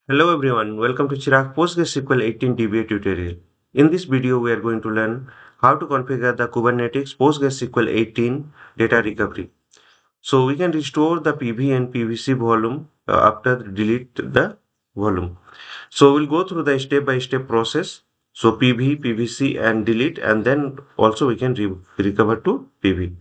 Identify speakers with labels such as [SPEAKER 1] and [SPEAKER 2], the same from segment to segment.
[SPEAKER 1] Hello everyone, welcome to Chirag PostgreSQL 18 DBA tutorial. In this video, we are going to learn how to configure the Kubernetes PostgreSQL 18 data recovery. So we can restore the PV and PVC volume after delete the volume. So we'll go through the step-by-step process. So PV, PVC and delete, and then also we can recover to PV.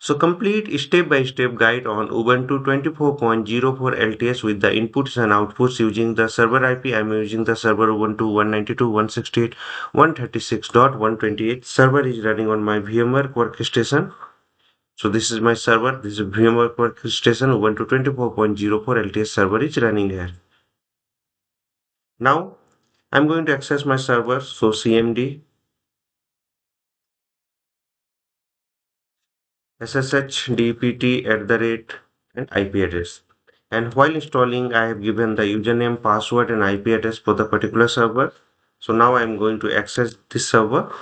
[SPEAKER 1] So complete step-by-step guide on Ubuntu 24.04 LTS with the inputs and outputs using the server IP. I'm using the server Ubuntu 192.168.136.128. Server is running on my VMware workstation. So this is my server. This is VMware workstation. Ubuntu 24.04 LTS server is running here. Now I'm going to access my server. So CMD SSH DPT at the rate and IP address. And while installing, I have given the username, password, and IP address for the particular server. So now I am going to access this server.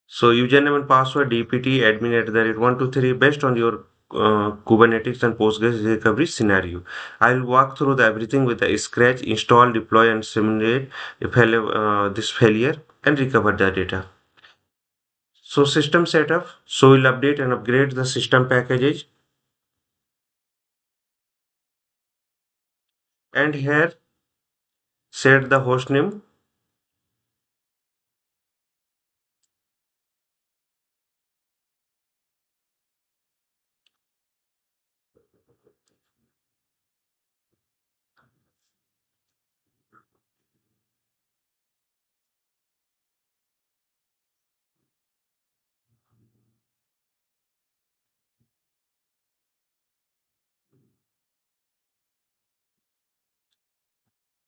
[SPEAKER 1] So username and password DPT admin at the rate 123 based on your Kubernetes and Postgres recovery scenario. I will walk through everything with the scratch, install, deploy, and simulate this failure and recover the data. So system setup. So we'll update and upgrade the system packages. And here set the host name.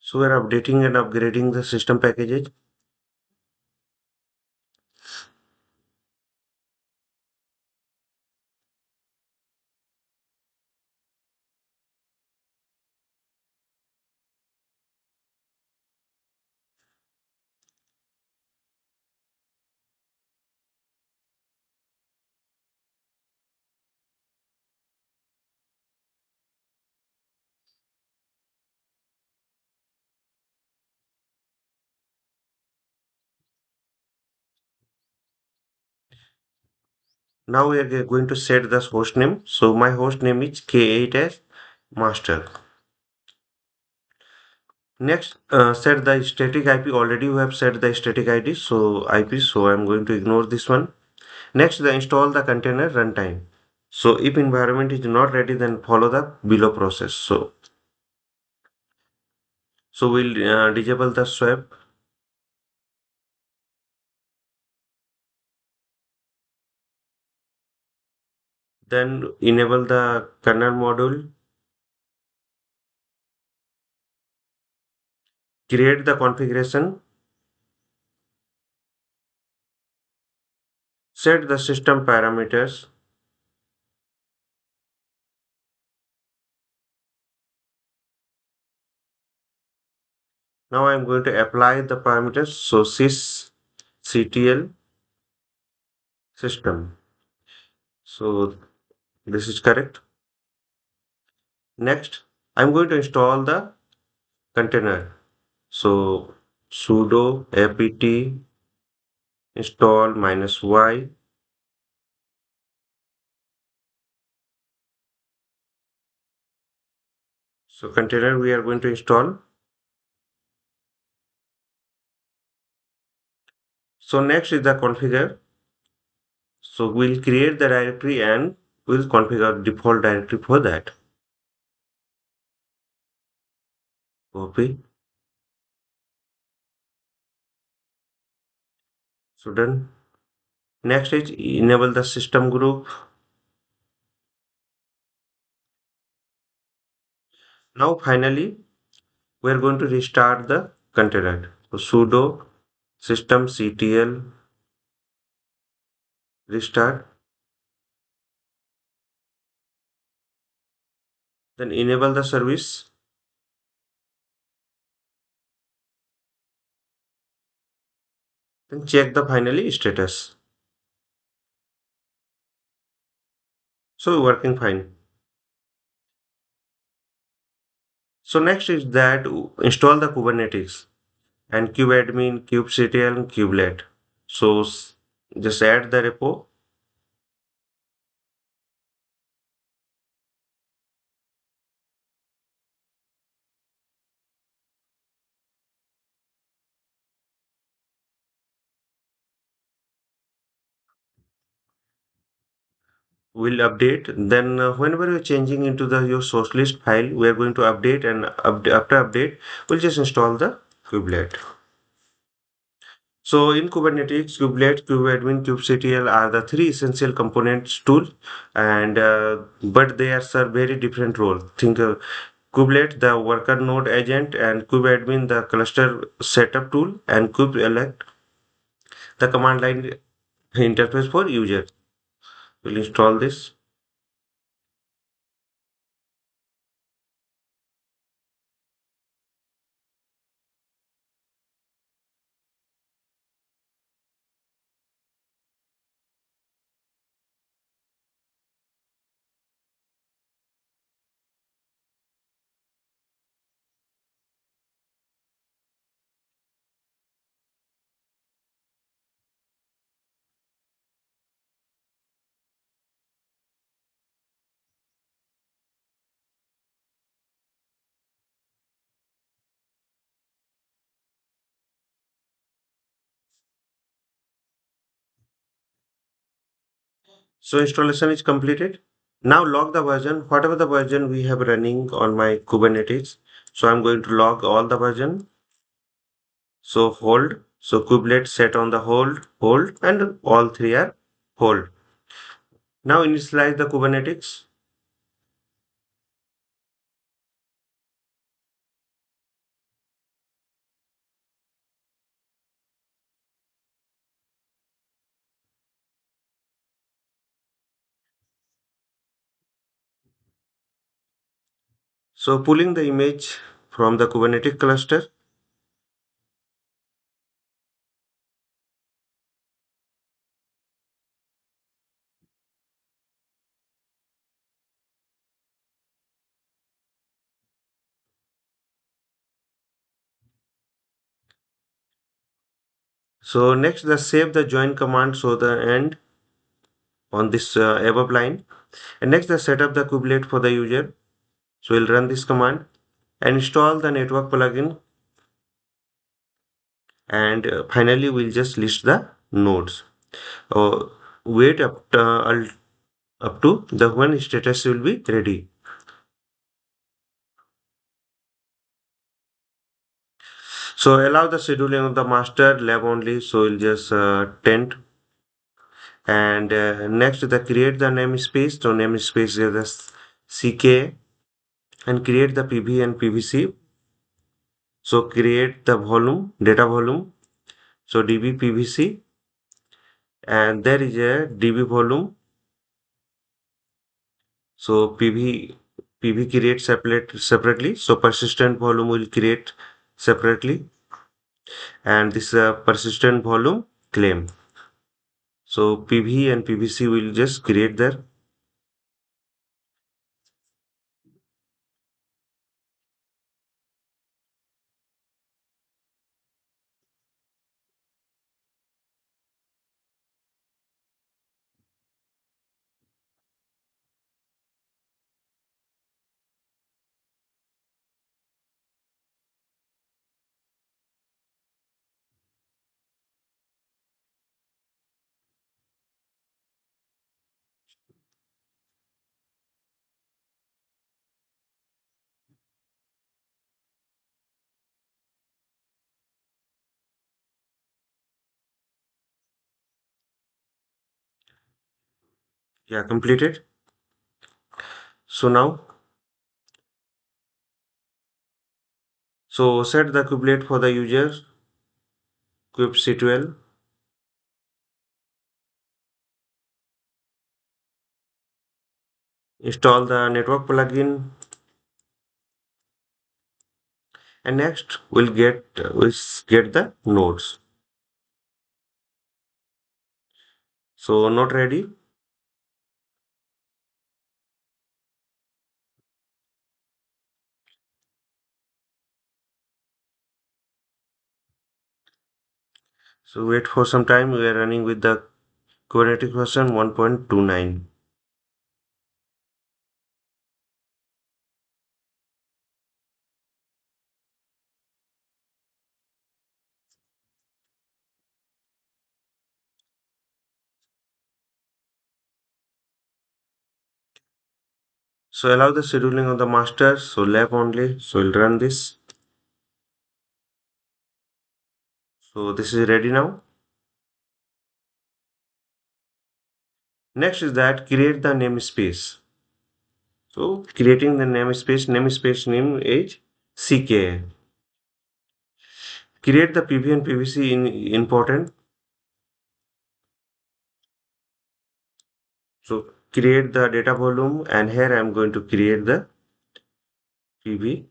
[SPEAKER 1] So we're updating and upgrading the system packages. Now we are going to set this host name. So my host name is K8 as master. Next, set the static IP. Already we have set the static ID. So IP. So I'm going to ignore this one. Next, install the container runtime. So if environment is not ready, then follow the below process. So we'll disable the swap. Then enable the kernel module. Create the configuration. Set the system parameters. Now I'm going to apply the parameters. So sysctl system. So this is correct. Next, I'm going to install the container. So sudo apt install -y. So container we are going to install. So next is the configure. So we'll create the directory and we'll configure default directory for that. Copy. So done. Next is enable the system group. Now finally we are going to restart the container. So sudo systemctl restart. Then enable the service. Then check the finally status. So working fine. So next is that install the Kubernetes and kubeadmin, kubectl, and kubelet. So just add the repo. Will update. Then whenever you're changing into the your source list file, we are going to update, and after update, we'll just install the kubelet. So in Kubernetes, kubelet, kubeadmin, kubectl are the three essential components tool, and but they are serve very different role. Think kubelet, the worker node agent, and kubeadmin, the cluster setup tool, and kubelect, the command line interface for user. We'll install this. So installation is completed. Now log the version, whatever the version we have running on my Kubernetes. So I'm going to log all the version. So hold. So kubelet set on the hold, and all three are hold. Now initialize the Kubernetes. So pulling the image from the Kubernetes cluster. So next the save the join command, so the end on this above line. And next the set up the kubelet for the user. So we'll run this command and install the network plugin, and finally we'll just list the nodes. uh, Wait up to the when status will be ready. So allow the scheduling of the master lab only, so we'll just tent. And next the create the namespace, so namespace is the ck, and create the pv and pvc. So create the volume, data volume, so db pvc, and there is a db volume. So pv create separately, so persistent volume will create separately, and this persistent volume claim. So pv and pvc will just create there. Yeah, completed. So now, so set the kubelet for the user, kubectl, install the network plugin, and next we'll get the nodes. So not ready. So wait for some time. We are running with the Kubernetes version 1.29. So allow the scheduling of the master. So lab only. So we'll run this. So this is ready now. Next is that create the namespace. So creating the namespace name is CK. Create the PV and PVC in important. So create the data volume, and here I am going to create the PV.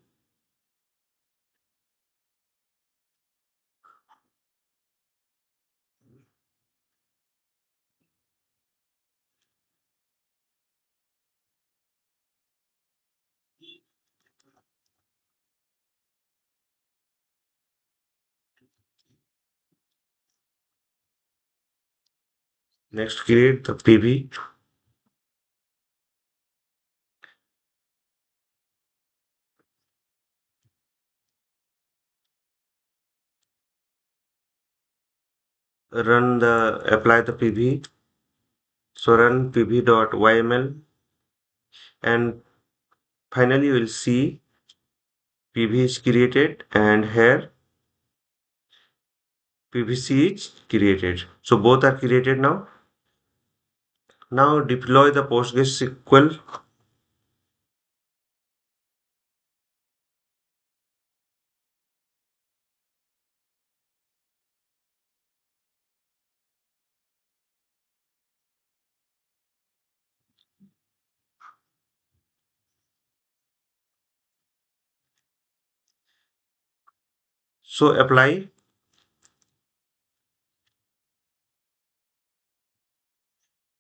[SPEAKER 1] Next create the PV. Run the apply the PV. So run pv.yml, and finally you will see PV is created, and here PVC is created. So both are created now. Now deploy the PostgreSQL. So apply,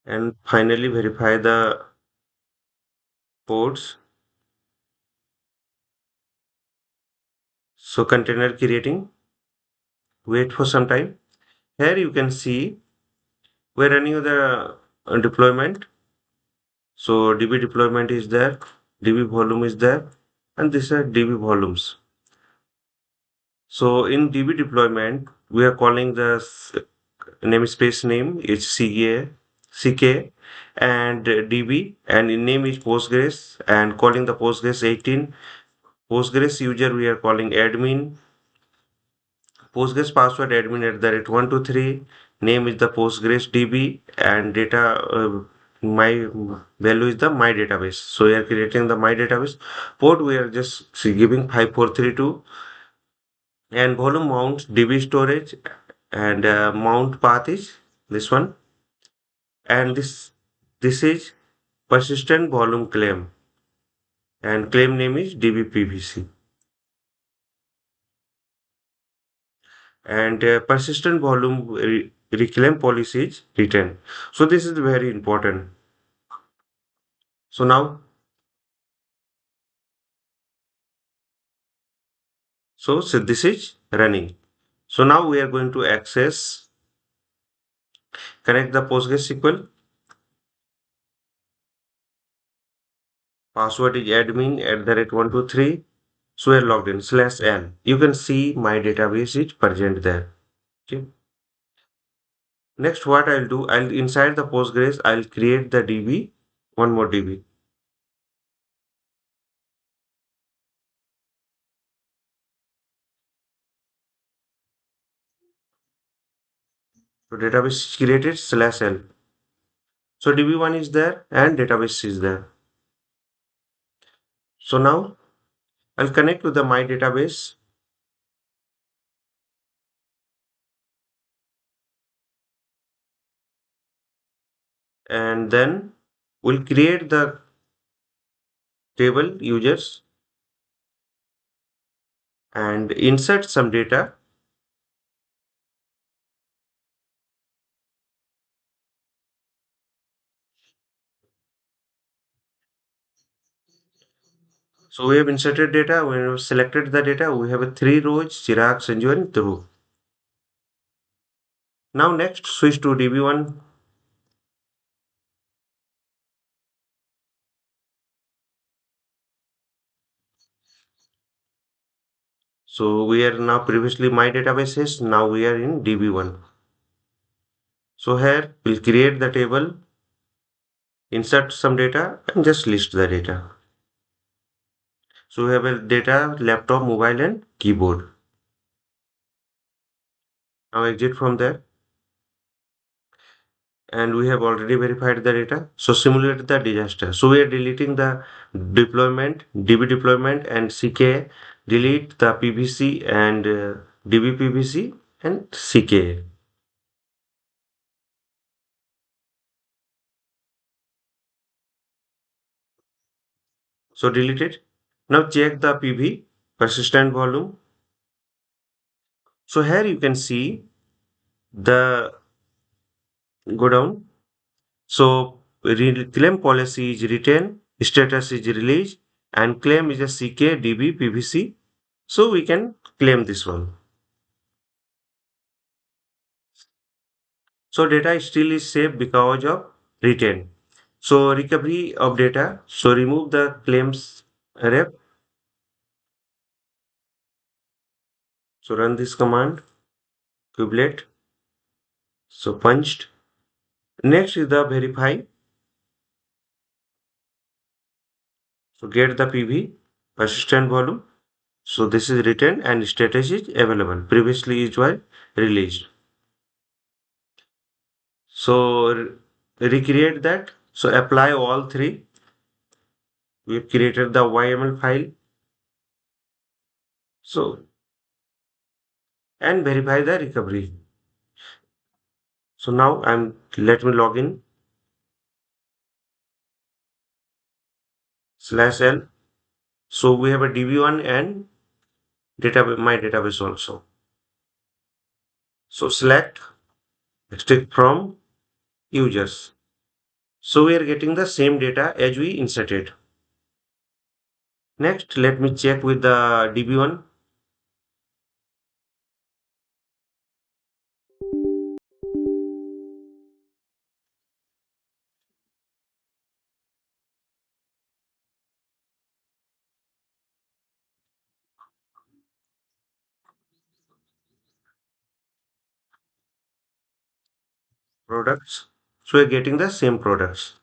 [SPEAKER 1] and finally verify the ports. So container creating. Wait for some time. Here you can see we're running the deployment. So DB deployment is there, DB volume is there, and these are DB volumes. So in DB deployment, we are calling the namespace name is CK, and DB, and in name is Postgres, and calling the Postgres 18. Postgres user we are calling admin. Postgres password admin at the rate 123. Name is the Postgres DB, and data my value is the my database. So we are creating the my database. Port we are just giving 5432, and volume mount DB storage, and mount path is this one, and this is persistent volume claim, and claim name is DBPVC, and persistent volume reclaim policy is written. So this is very important. So now, so this is running. So now we are going to access, connect the PostgreSQL. Password is admin at the rate 123. So we are logged in /n. You can see my database is present there. Okay. Next, what I'll do, I'll inside the Postgres, I'll create the DB, one more DB. So database is created /l. So DB1 is there and database is there. So now I'll connect to the my database, and then we'll create the table users and insert some data. So we have inserted data, we have selected the data, we have a three rows, Chirag, Sanju, and Dhruv. Now next switch to DB1. So we are now previously my databases. Now we are in DB1. So here we'll create the table, insert some data and just list the data. So we have a data, laptop, mobile and keyboard. Now exit from there and we have already verified the data. So simulate the disaster. So we are deleting the deployment, DB deployment and CK, delete the PVC and DB PVC and CK. So delete it. Now check the PV, persistent volume. So here you can see the go down. So claim policy is written, status is released, and claim is a CK DB PVC. So we can claim this one. So data still is safe because of retain. So recovery of data. So remove the claims rep. So run this command. Kubelet. So punched. Next is the verify. So get the PV persistent volume. So this is written and status is available. Previously it was released. So recreate that. So apply all three. We created the YML file. So and verify the recovery. So now let me log in /L. So we have a DB1 and database, my database also. So select extract from users. So we are getting the same data as we inserted. Next, let me check with the DB1. Products. So we're getting the same products.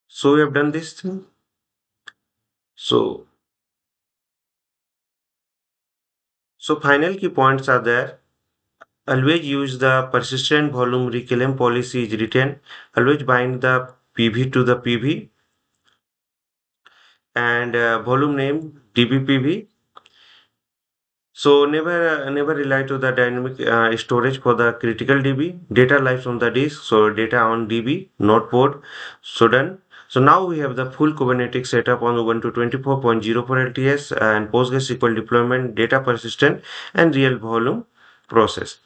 [SPEAKER 1] So we have done this thing. So, so final key points are there. Always use the persistent volume reclaim policy is written. Always bind the PV to the PV and volume name DBPV. So never rely to the dynamic storage for the critical DB. Data lives on the disk. So data on DB, not port. So done. So now we have the full Kubernetes setup on Ubuntu 24.04 LTS and PostgreSQL deployment, data persistent and real volume process.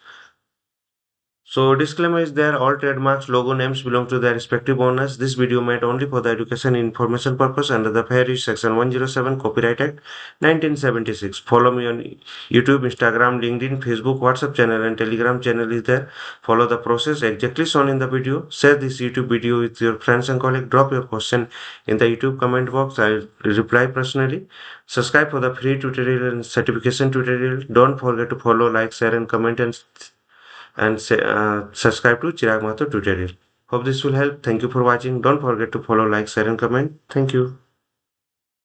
[SPEAKER 1] So disclaimer is there, all trademarks, logo names belong to their respective owners. This video made only for the education information purpose under the Fair Use Section 107 Copyright Act 1976. Follow me on YouTube, Instagram, LinkedIn, Facebook, WhatsApp channel and Telegram channel is there. Follow the process exactly shown in the video. Share this YouTube video with your friends and colleagues. Drop your question in the YouTube comment box. I'll reply personally. Subscribe for the free tutorial and certification tutorial. Don't forget to follow, like, share and comment and subscribe to Chirag Mahto tutorial. Hope this will help. Thank you for watching. Don't forget to follow, like, share and comment. Thank you.